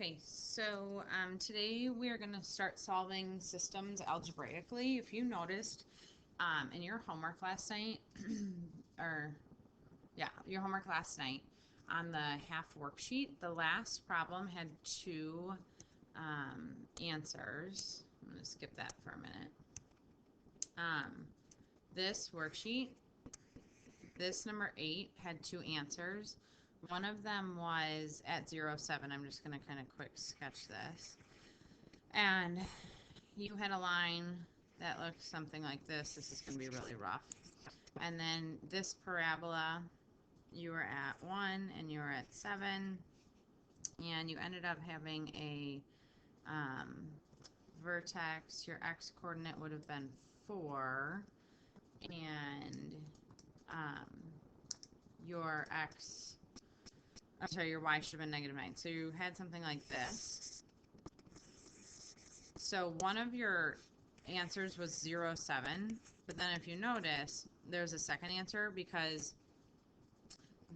Okay, so today we are going to start solving systems algebraically. If you noticed in your homework last night, or yeah, your homework last night on the half worksheet, the last problem had two answers. I'm going to skip that for a minute. This worksheet, this number 8 had two answers. One of them was at 0, 7. I'm just going to kind of quick sketch this. And you had a line that looked something like this. This is going to be really rough. And then this parabola, you were at 1 and you were at 7. And you ended up having a vertex. Your x coordinate would have been 4. And your x, I'm sorry, your y should have been negative 9. So you had something like this. So one of your answers was 0, 7. But then if you notice, there's a second answer because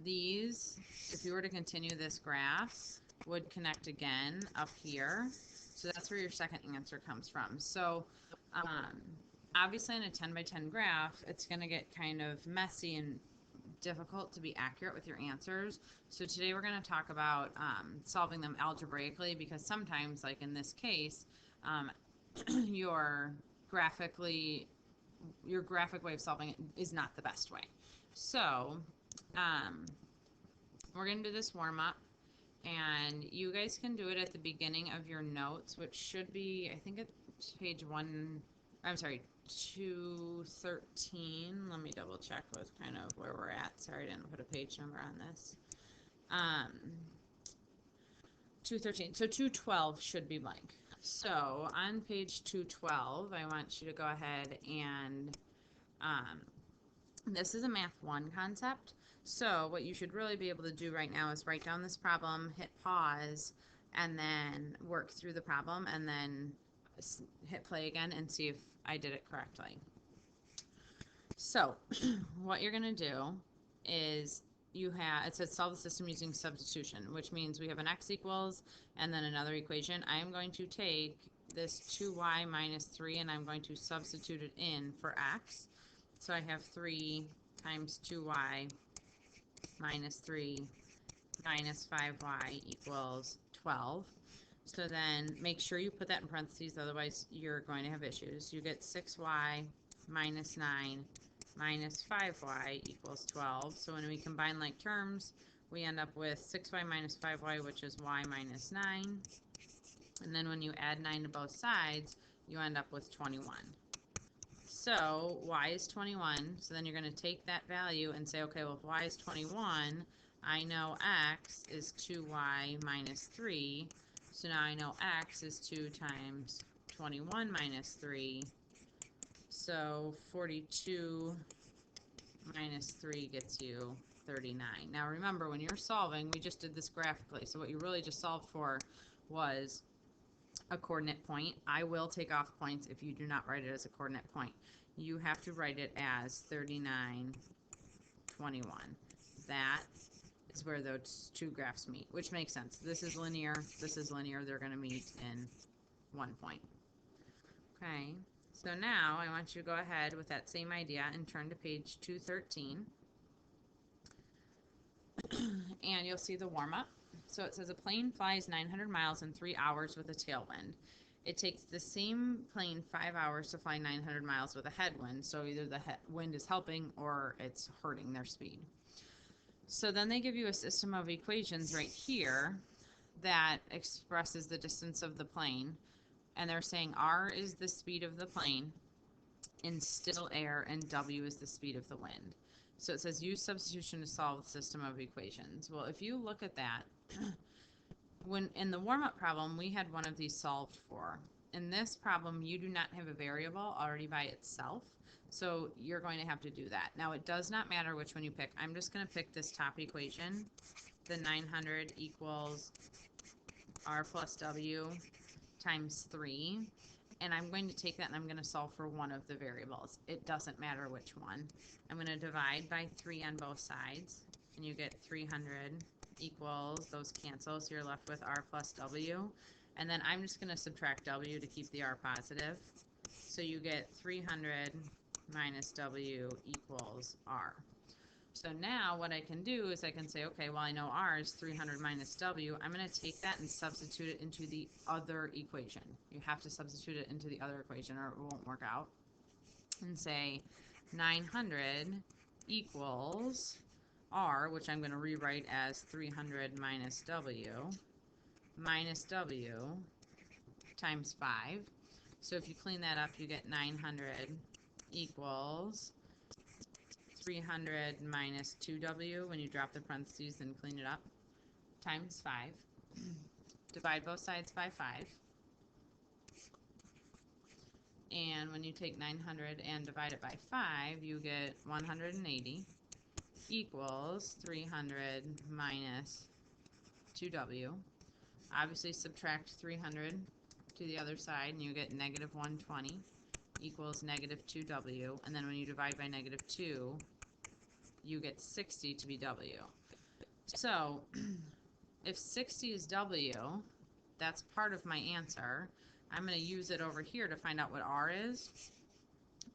these, if you were to continue this graph, would connect again up here. So that's where your second answer comes from. So obviously in a 10 by 10 graph, it's going to get kind of messy and difficult to be accurate with your answers. So today we're going to talk about solving them algebraically, because sometimes, like in this case, your graphic way of solving it is not the best way. So we're going to do this warm-up, and you guys can do it at the beginning of your notes, which should be, I think it's page 213. Let me double check with kind of where we're at. Sorry, I didn't put a page number on this. 213. So 212 should be blank. So on page 212, I want you to go ahead and this is a Math 1 concept. So what you should really be able to do right now is write down this problem, hit pause, and then work through the problem, and then hit play again and see if I did it correctly. So what you're going to do is it says solve the system using substitution, which means we have an x equals and then another equation. I am going to take this 2y minus 3 and I'm going to substitute it in for x. So I have 3 times 2y minus 3 minus 5y equals 12. So then make sure you put that in parentheses, otherwise you're going to have issues. You get 6y minus 9 minus 5y equals 12. So when we combine like terms, we end up with 6y minus 5y, which is y minus 9. And then when you add 9 to both sides, you end up with 21. So y is 21. So then you're going to take that value and say, okay, well, if y is 21, I know x is 2y minus 3. So now I know x is 2 times 21 minus 3. So 42 minus 3 gets you 39. Now remember, when you're solving, we just did this graphically. So what you really just solved for was a coordinate point. I will take off points if you do not write it as a coordinate point. You have to write it as 39, 21. That is where those two graphs meet, which makes sense. This is linear. This is linear. They're going to meet in one point. Okay. So now I want you to go ahead with that same idea and turn to page 213. And you'll see the warm-up. So it says a plane flies 900 miles in 3 hours with a tailwind. It takes the same plane 5 hours to fly 900 miles with a headwind. So either the wind is helping or it's hurting their speed. So then they give you a system of equations right here that expresses the distance of the plane. And they're saying r is the speed of the plane in still air and w is the speed of the wind. So it says use substitution to solve the system of equations. Well, if you look at that, when in the warm-up problem, we had one of these solved for. In this problem, you do not have a variable already by itself, so you're going to have to do that. Now, it does not matter which one you pick. I'm just going to pick this top equation. The 900 equals r plus w times 3. And I'm going to take that and I'm going to solve for one of the variables. It doesn't matter which one. I'm going to divide by 3 on both sides, and you get 300 equals, those cancel, so you're left with r plus w. And then I'm just going to subtract w to keep the r positive. So you get 300 minus w equals r. So now what I can do is I can say, okay, well, I know r is 300 minus w. I'm going to take that and substitute it into the other equation. You have to substitute it into the other equation or it won't work out. And say 900 equals r, which I'm going to rewrite as 300 minus w times 5. So if you clean that up, you get 900 equals 300 minus 2w when you drop the parentheses and clean it up, times 5. Divide both sides by 5. And when you take 900 and divide it by 5, you get 180 equals 300 minus 2w. Obviously subtract 300 to the other side and you get negative 120 equals negative 2w. And then when you divide by negative 2, you get 60 to be w. So if 60 is w, that's part of my answer. I'm going to use it over here to find out what r is,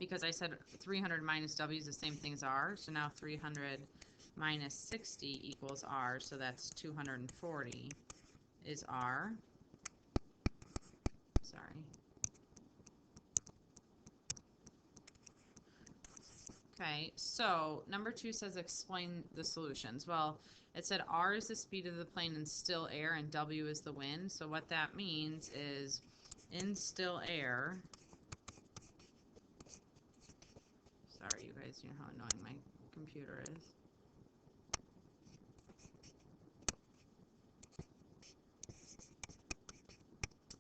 because I said 300 minus w is the same thing as r. So now 300 minus 60 equals r, so that's 240 is r. Sorry. Okay, so number 2 says explain the solutions. Well, it said r is the speed of the plane in still air and w is the wind. So what that means is in still air, sorry you guys, you know how annoying my computer is.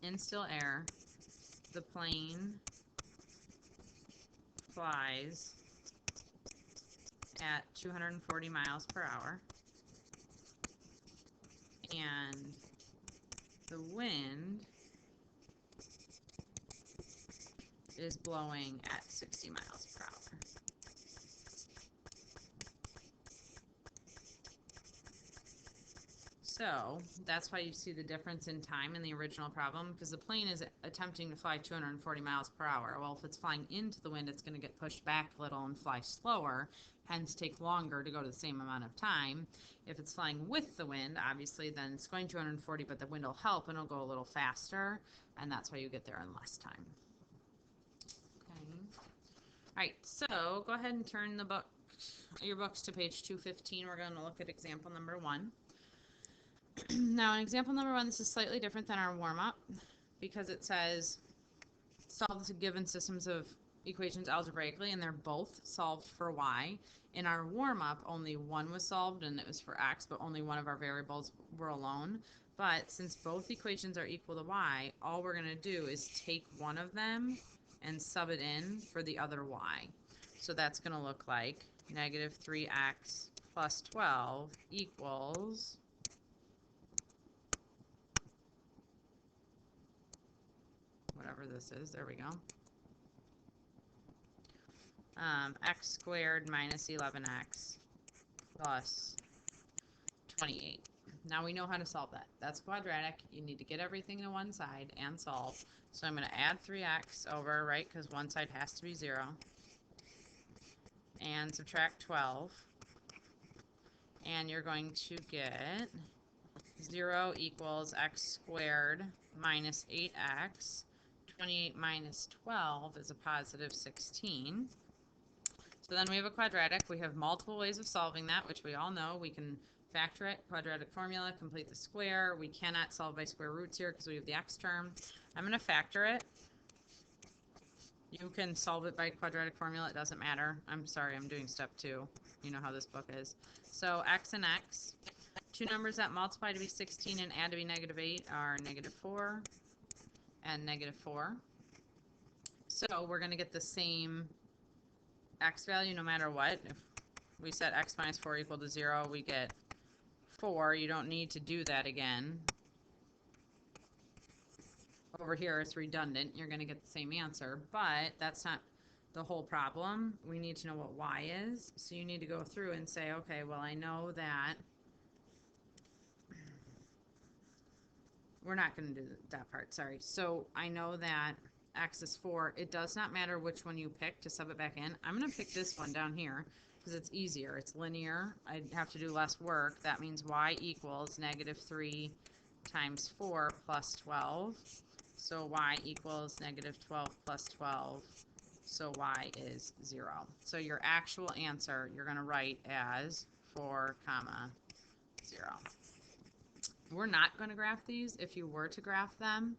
In still air, the plane flies at 240 miles per hour, and the wind is blowing at 60 miles per hour. So that's why you see the difference in time in the original problem, because the plane is attempting to fly 240 miles per hour. Well, if it's flying into the wind, it's going to get pushed back a little and fly slower, hence take longer to go to the same amount of time. If it's flying with the wind, obviously, then it's going 240, but the wind will help and it'll go a little faster, and that's why you get there in less time. Okay. All right, so go ahead and turn your books to page 215. We're going to look at example number 1. Now, in example number 1, this is slightly different than our warm-up because it says solve the given systems of equations algebraically, and they're both solved for y. In our warm-up, only one was solved, and it was for x, but only one of our variables were alone. But since both equations are equal to y, all we're going to do is take one of them and sub it in for the other y. So that's going to look like negative 3x plus 12 equals whatever this is, there we go, x squared minus 11x plus 28. Now we know how to solve that. That's quadratic. You need to get everything to one side and solve. So I'm going to add 3x over, right, because one side has to be 0, and subtract 12. And you're going to get 0 equals x squared minus 8x. 28 minus 12 is a positive 16. So then we have a quadratic. We have multiple ways of solving that, which we all know. We can factor it, quadratic formula, complete the square. We cannot solve by square roots here because we have the x term. I'm going to factor it. You can solve it by quadratic formula. It doesn't matter. I'm sorry, I'm doing step 2. You know how this book is. So x and x. Two numbers that multiply to be 16 and add to be negative 8 are negative 4 and negative 4. So we're going to get the same x value no matter what. If we set x minus 4 equal to 0, we get 4. You don't need to do that again. Over here it's redundant. You're going to get the same answer, but that's not the whole problem. We need to know what y is. So you need to go through and say, okay, well, I know that we're not going to do that part, sorry. So I know that x is 4. It does not matter which one you pick to sub it back in. I'm going to pick this one down here because it's easier. It's linear. I have to do less work. That means y equals negative 3 times 4 plus 12. So y equals negative 12 plus 12. So y is 0. So your actual answer you're going to write as 4 comma 0. We're not going to graph these. If you were to graph them,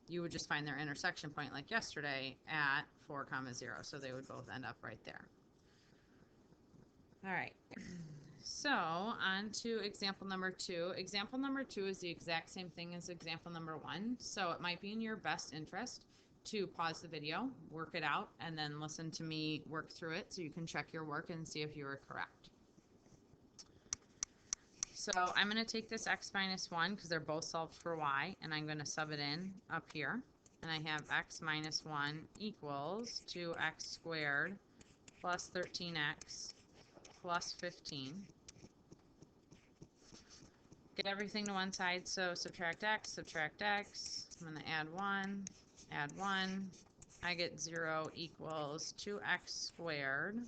you would just find their intersection point like yesterday at 4 comma 0. So they would both end up right there. All right. So on to example number 2. Example number 2 is the exact same thing as example number 1. So it might be in your best interest to pause the video, work it out, and then listen to me work through it so you can check your work and see if you were correct. So I'm going to take this x minus 1 because they're both solved for y, and I'm going to sub it in up here. And I have x minus 1 equals 2x squared plus 13x plus 15. Get everything to one side, so subtract x, subtract x. I'm going to add 1, add 1. I get 0 equals 2x squared.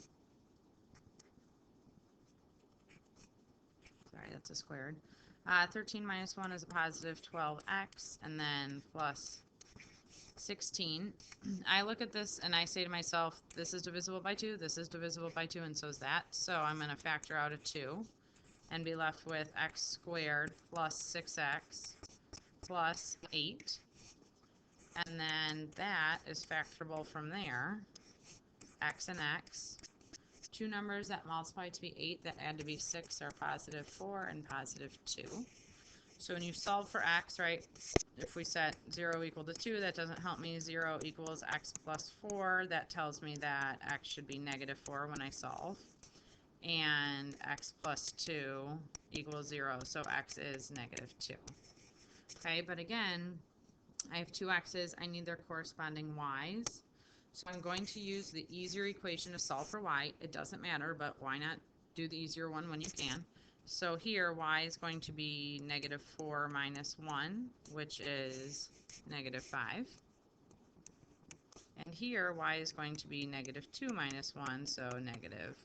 Sorry, that's a squared. 13 minus 1 is a positive 12x, and then plus 16. I look at this and I say to myself, this is divisible by 2, this is divisible by 2, and so is that. So I'm going to factor out a 2 and be left with x squared plus 6x plus 8. And then that is factorable from there. X and x. Two numbers that multiply to be 8 that add to be 6 are positive 4 and positive 2. So when you solve for x, right, if we set 0 equal to 2, that doesn't help me. 0 equals x plus 4. That tells me that x should be negative 4 when I solve. And x plus 2 equals 0, so x is negative 2. Okay, but again, I have two x's. I need their corresponding y's. So I'm going to use the easier equation to solve for y. It doesn't matter, but why not do the easier one when you can? So here, y is going to be negative 4 minus 1, which is negative 5. And here, y is going to be negative 2 minus 1, so negative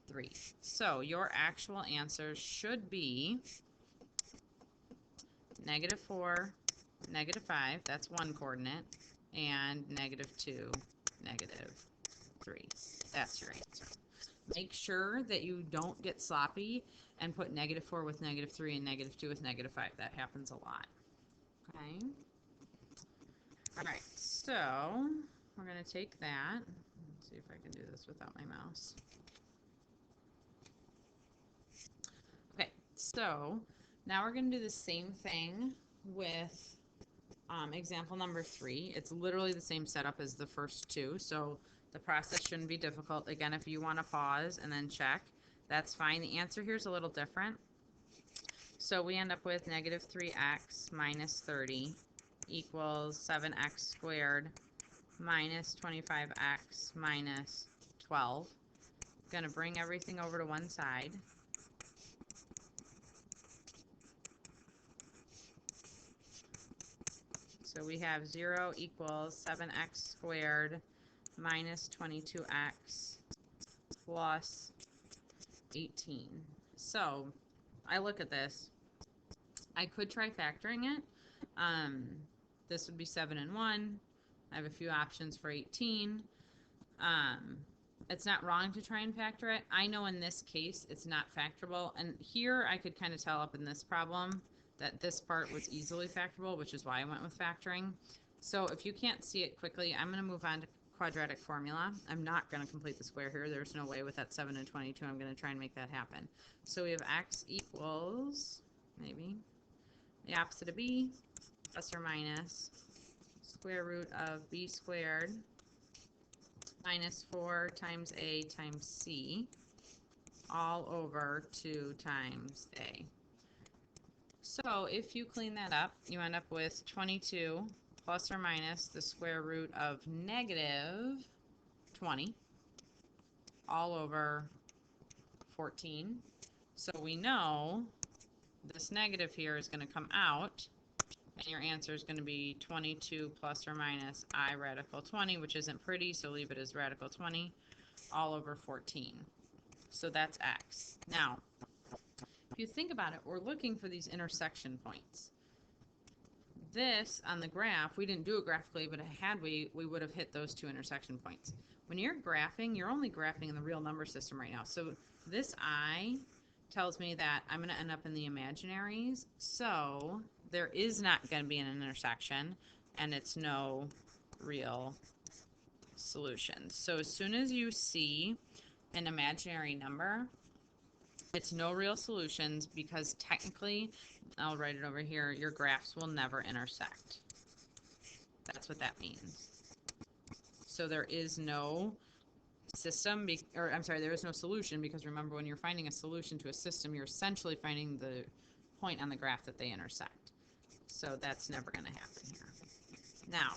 3. So your actual answer should be negative 4, negative 5, that's one coordinate, and negative 2, negative 3. That's your answer. Make sure that you don't get sloppy and put negative 4 with negative 3 and negative 2 with negative 5. That happens a lot. Okay. All right, so we're going to take that. Let's see if I can do this without my mouse. Okay, so now we're going to do the same thing with example number 3. It's literally the same setup as the first two, so the process shouldn't be difficult. Again, if you want to pause and then check, that's fine. The answer here is a little different. So we end up with negative 3x minus 30 equals 7x squared minus 25x minus 12. Going to bring everything over to one side. So we have 0 equals 7x squared minus 22x plus 18. So I look at this. I could try factoring it. This would be 7 and 1. I have a few options for 18. It's not wrong to try and factor it. I know in this case it's not factorable. And here I could kind of tell up in this problem that this part was easily factorable, which is why I went with factoring. So if you can't see it quickly, I'm going to move on to quadratic formula. I'm not going to complete the square here. There's no way with that 7 and 22 I'm going to try and make that happen. So we have x equals, maybe, the opposite of b, plus or minus square root of b squared minus 4 times a times c all over 2 times a. So if you clean that up, you end up with 22 plus or minus the square root of negative 20 all over 14. So we know this negative here is going to come out, And your answer is going to be 22 plus or minus I radical 20, which isn't pretty, so leave it as radical 20 all over 14. So that's x. Now, if you think about it, we're looking for these intersection points. This, on the graph, we didn't do it graphically, but had we would have hit those two intersection points. When you're graphing, you're only graphing in the real number system right now. So this I tells me that I'm going to end up in the imaginaries. So there is not going to be an intersection, and it's no real solution. So as soon as you see an imaginary number, it's no real solutions, because technically, I'll write it over here, your graphs will never intersect. That's what that means. So there is no system, there is no solution, because remember, when you're finding a solution to a system, you're essentially finding the point on the graph that they intersect. So that's never going to happen here. Now,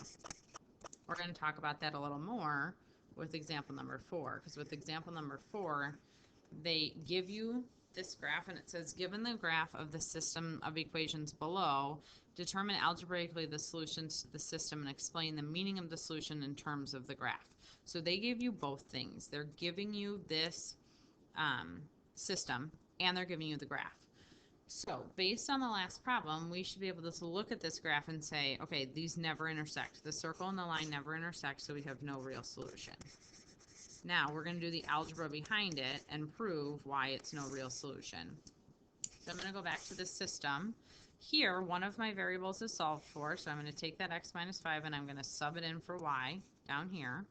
we're going to talk about that a little more with example number 4, because with example number 4, they give you this graph, and it says, given the graph of the system of equations below, determine algebraically the solutions to the system and explain the meaning of the solution in terms of the graph. So they give you both things. They're giving you this system, and they're giving you the graph. So based on the last problem, we should be able to look at this graph and say, okay, these never intersect. The circle and the line never intersect, so we have no real solution. Now we're going to do the algebra behind it and prove why it's no real solution. So I'm going to go back to the system. Here, one of my variables is solved for, so I'm going to take that x minus 5 and I'm going to sub it in for y down here.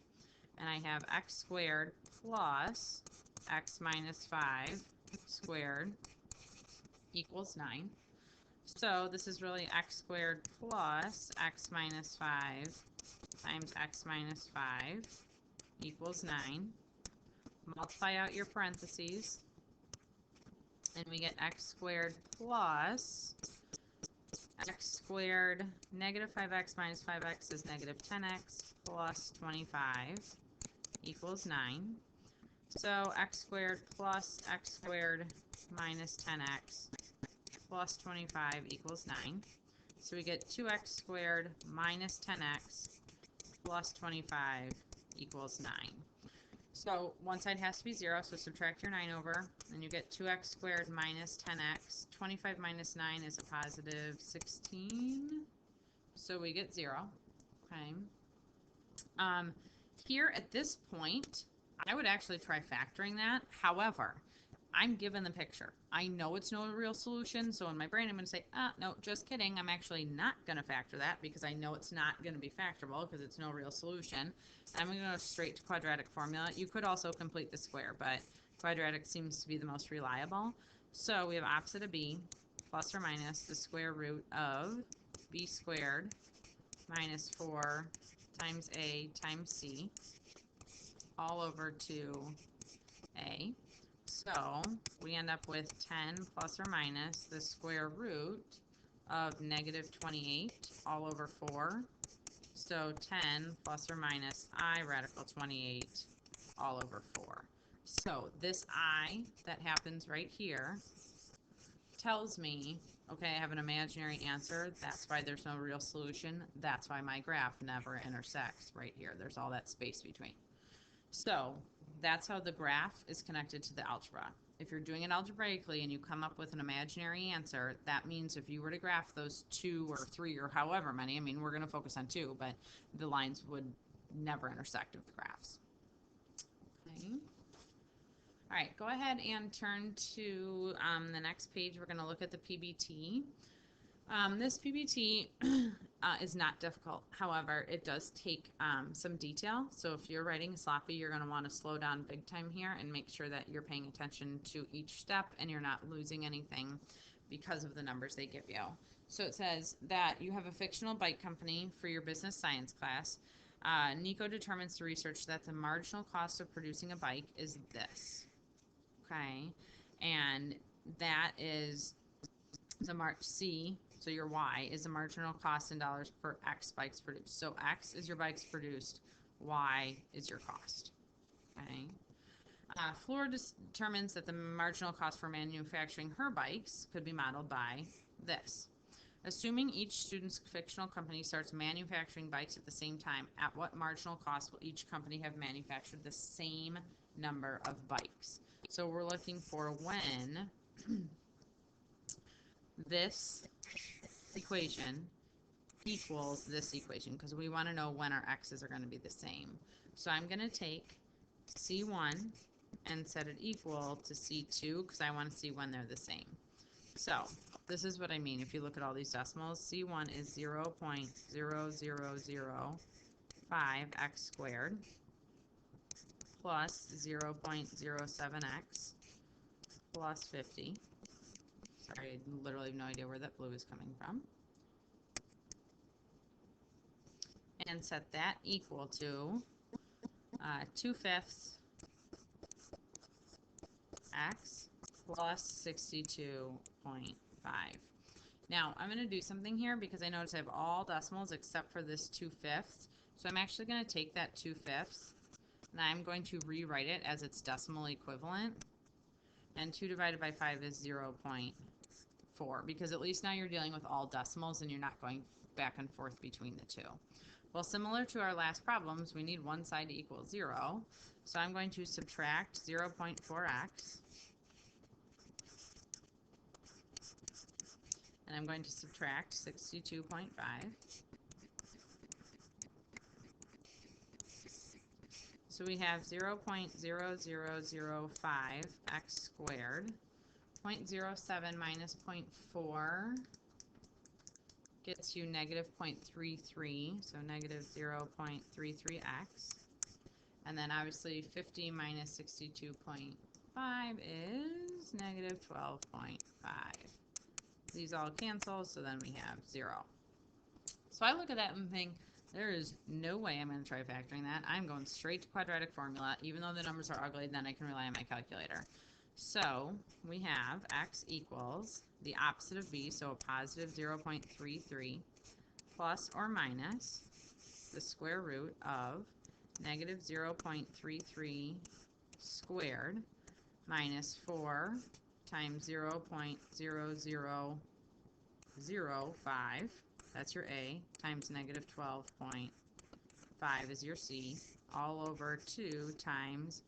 And I have x squared plus x minus 5 squared equals 9. So this is really x squared plus x minus 5 times x minus 5 equals 9. Multiply out your parentheses, and we get x squared plus x squared negative 5x minus 5x is negative 10x plus 25 equals 9. So x squared plus x squared minus 10x plus 25 equals 9. So we get 2x squared minus 10x plus 25 equals 9. So one side has to be 0, so subtract your 9 over, and you get 2x squared minus 10x. 25 minus 9 is a positive 16, so we get 0. Okay. Here at this point, I would actually try factoring that. However, I'm given the picture. I know it's no real solution, so in my brain I'm going to say, no, just kidding. I'm actually not going to factor that because I know it's not going to be factorable because it's no real solution. I'm going to go straight to quadratic formula. You could also complete the square, but quadratic seems to be the most reliable. So we have opposite of b plus or minus the square root of b squared minus 4 times a times c all over 2a. So we end up with 10 plus or minus the square root of negative 28 all over 4. So 10 plus or minus I radical 28 all over 4. So this I that happens right here tells me, okay, I have an imaginary answer. That's why there's no real solution. That's why my graph never intersects right here. There's all that space between. So that's how the graph is connected to the algebra. If you're doing it algebraically and you come up with an imaginary answer, that means if you were to graph those 2 or 3 or however many, I mean, we're going to focus on 2, but the lines would never intersect with the graphs. Okay. All right, go ahead and turn to the next page. We're going to look at the PBT. This PBT is not difficult. However, it does take some detail. So if you're writing sloppy, you're going to want to slow down big time here and make sure that you're paying attention to each step and you're not losing anything because of the numbers they give you. So it says that you have a fictional bike company for your business science class. Nico determines through research that the marginal cost of producing a bike is this. Okay, and that is the C, so your Y is the marginal cost in dollars per X bikes produced. So X is your bikes produced, Y is your cost. Okay. Fleur determines that the marginal cost for manufacturing her bikes could be modeled by this. Assuming each student's fictional company starts manufacturing bikes at the same time, at what marginal cost will each company have manufactured the same number of bikes? So we're looking for when this equation equals this equation, because we want to know when our x's are going to be the same. So I'm going to take C1 and set it equal to C2 because I want to see when they're the same. So this is what I mean. If you look at all these decimals, C1 is 0.0005x squared plus 0.07x plus 50. Sorry, I literally have no idea where that blue is coming from. And set that equal to 2/5 x plus 62.5. Now, I'm going to do something here because I notice I have all decimals except for this 2/5. So I'm actually going to take that 2/5 and I'm going to rewrite it as its decimal equivalent. And 2 divided by 5 is 0.4, because at least now you're dealing with all decimals and you're not going back and forth between the two. Well, similar to our last problems, we need one side to equal 0. So I'm going to subtract 0.4x. And I'm going to subtract 62.5. So we have 0.0005x squared. 0.07 minus 0.4 gets you negative 0.33, so negative 0.33x. And then obviously 50 minus 62.5 is negative 12.5. These all cancel, so then we have 0. So I look at that and think, there is no way I'm going to try factoring that. I'm going straight to quadratic formula. Even though the numbers are ugly, then I can rely on my calculator. So we have x equals the opposite of b, so a positive 0.33 plus or minus the square root of negative 0.33 squared minus 4 times 0.0005, that's your A, times negative 12.5 is your C, all over 2 times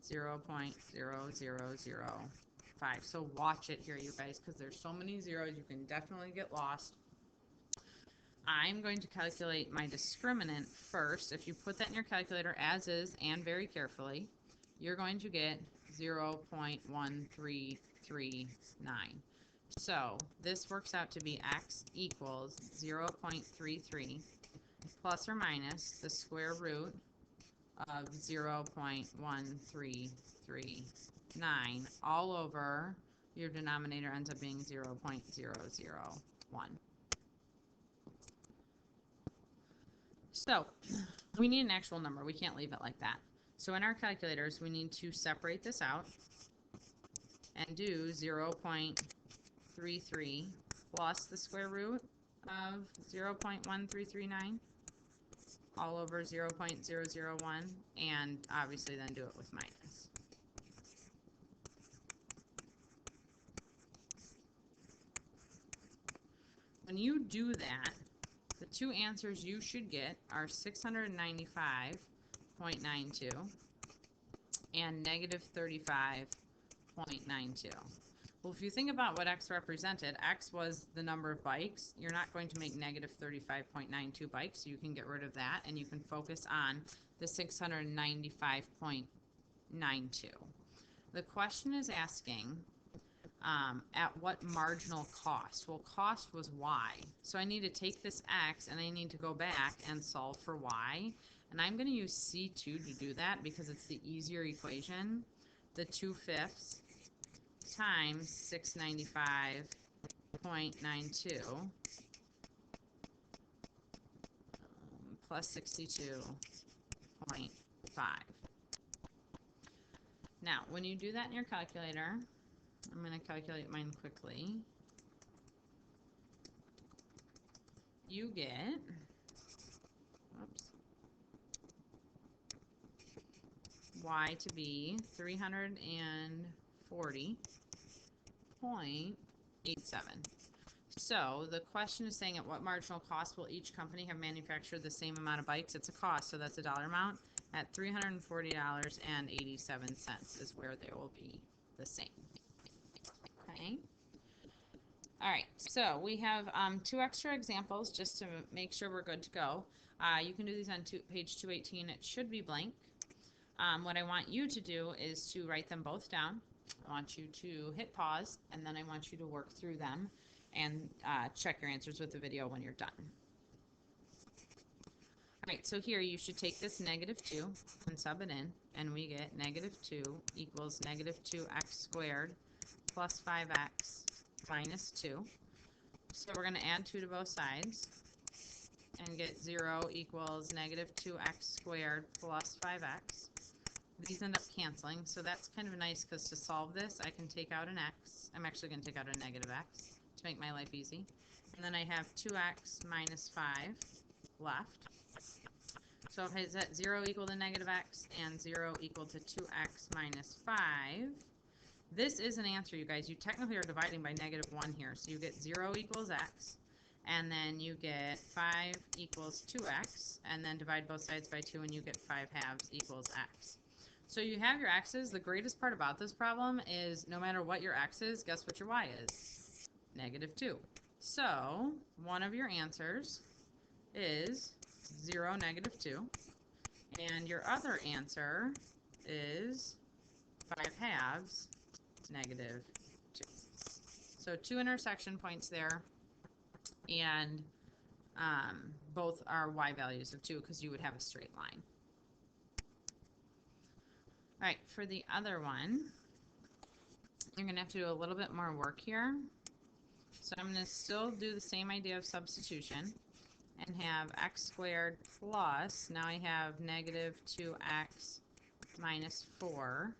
0.0005. So watch it here, you guys, because there's so many zeros, you can definitely get lost. I'm going to calculate my discriminant first. If you put that in your calculator as is and very carefully, you're going to get 0.1339. So this works out to be x equals 0.33 plus or minus the square root of 0.1339 all over your denominator ends up being 0.001. So we need an actual number. We can't leave it like that. So in our calculators, we need to separate this out and do 0.33 plus the square root of 0.1339 all over 0.001, and obviously then do it with minus. When you do that, the two answers you should get are 695.92 and negative 35.92. Well, if you think about what x represented, x was the number of bikes. You're not going to make negative 35.92 bikes, so you can get rid of that, and you can focus on the 695.92. The question is asking, at what marginal cost? Well, cost was y. So I need to take this x and I need to go back and solve for y. And I'm going to use C2 to do that because it's the easier equation. The 2/5 times 695.92 plus 62.5. Now, when you do that in your calculator, I'm going to calculate mine quickly. You get, y to be 340.87. So the question is saying at what marginal cost will each company have manufactured the same amount of bikes? It's a cost, so that's a dollar amount. At $340.87 is where they will be the same. Okay. All right, so we have two extra examples just to make sure we're good to go. You can do these on page 218. It should be blank. What I want you to do is to write them both down. I want you to hit pause, and then I want you to work through them and check your answers with the video when you're done. All right, so here you should take this -2 and sub it in, and we get -2 equals -2x squared plus 5x minus 2. So we're going to add 2 to both sides and get 0 equals -2x squared plus 5x. These end up canceling, so that's kind of nice because to solve this, I can take out an x. I'm actually going to take out a -x to make my life easy. And then I have 2x minus 5 left. So if I set 0 equal to -x and 0 equal to 2x minus 5, this is an answer, you guys. You technically are dividing by -1 here. So you get 0 equals x, and then you get 5 equals 2x, and then divide both sides by 2, and you get 5/2 equals x. So you have your x's. The greatest part about this problem is no matter what your x is, guess what your y is? -2. So one of your answers is 0, -2. And your other answer is 5/2, -2. So 2 intersection points there, and both are y values of 2 because you would have a straight line. All right, for the other one, you're going to have to do a little bit more work here. So I'm going to still do the same idea of substitution and have x squared plus, now I have -2x minus 4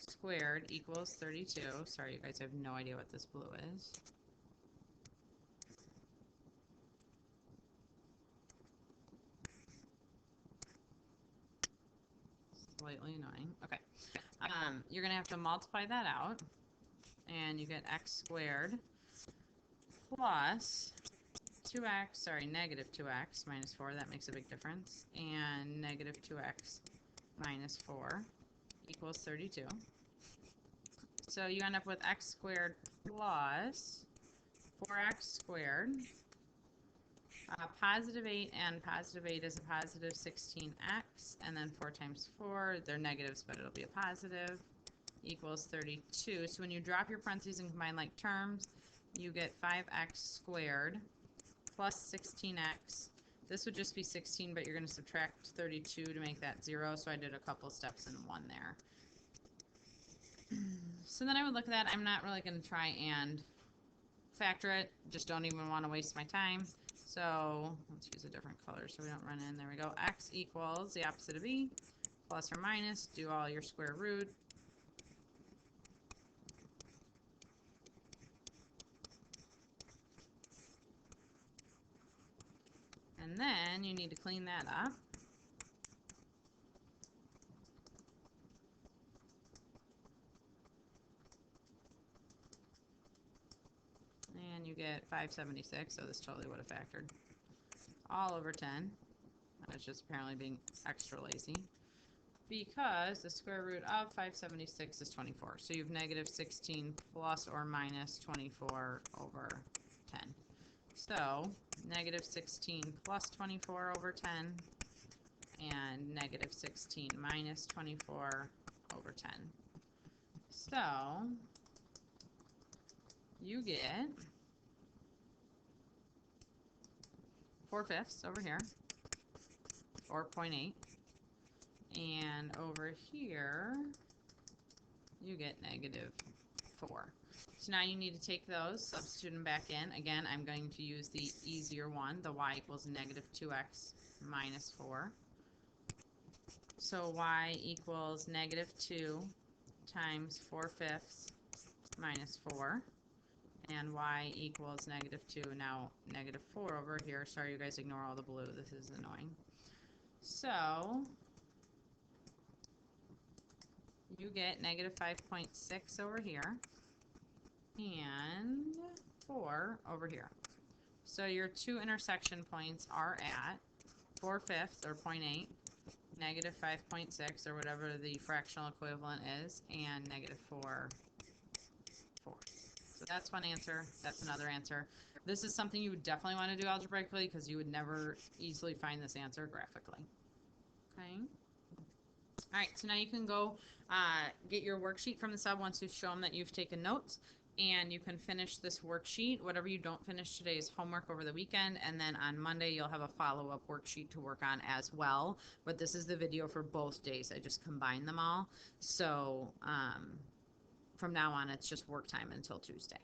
squared equals 32. Sorry, you guys, I have no idea what this blue is. Slightly annoying. Okay. You're going to have to multiply that out, and you get x squared plus -2x minus 4. That makes a big difference. And -2x minus 4 equals 32. So you end up with x squared plus 4x squared. +8 and +8 is a +16x, and then 4 times 4, they're negatives, but it'll be a positive, equals 32. So when you drop your parentheses and combine like terms, you get 5x squared plus 16x. This would just be 16, but you're going to subtract 32 to make that 0, so I did a couple steps in one there. So then I would look at that. I'm not really going to try and factor it. Just don't even want to waste my time. So let's use a different color so we don't run in. There we go. X equals the opposite of b, plus or minus. Do all your square root. And then you need to clean that up. And you get 576, so this totally would have factored. All over 10. I was just apparently being extra lazy. Because the square root of 576 is 24. So you have -16 plus or minus 24 over 10. So -16 plus 24 over 10 and -16 minus 24 over 10. So you get 4/5 over here, or 0.8. And over here, you get -4. So now you need to take those, substitute them back in. Again, I'm going to use the easier one, the y equals -2x minus 4. So y equals -2 times 4/5 minus 4. And y equals -2. Now, -4 over here. Sorry, you guys, ignore all the blue. This is annoying. So you get -5.6 over here, and 4 over here. So your two intersection points are at 4/5 or 0.8, negative 5.6 or whatever the fractional equivalent is, and negative 4/4. So that's one answer. That's another answer. This is something you would definitely want to do algebraically because you would never easily find this answer graphically. Okay. All right, so now you can go get your worksheet from the sub once you've shown that you've taken notes, and you can finish this worksheet. Whatever you don't finish today is homework over the weekend, and then on Monday you'll have a follow-up worksheet to work on as well. But this is the video for both days. I just combined them all. So from now on, it's just work time until Tuesday.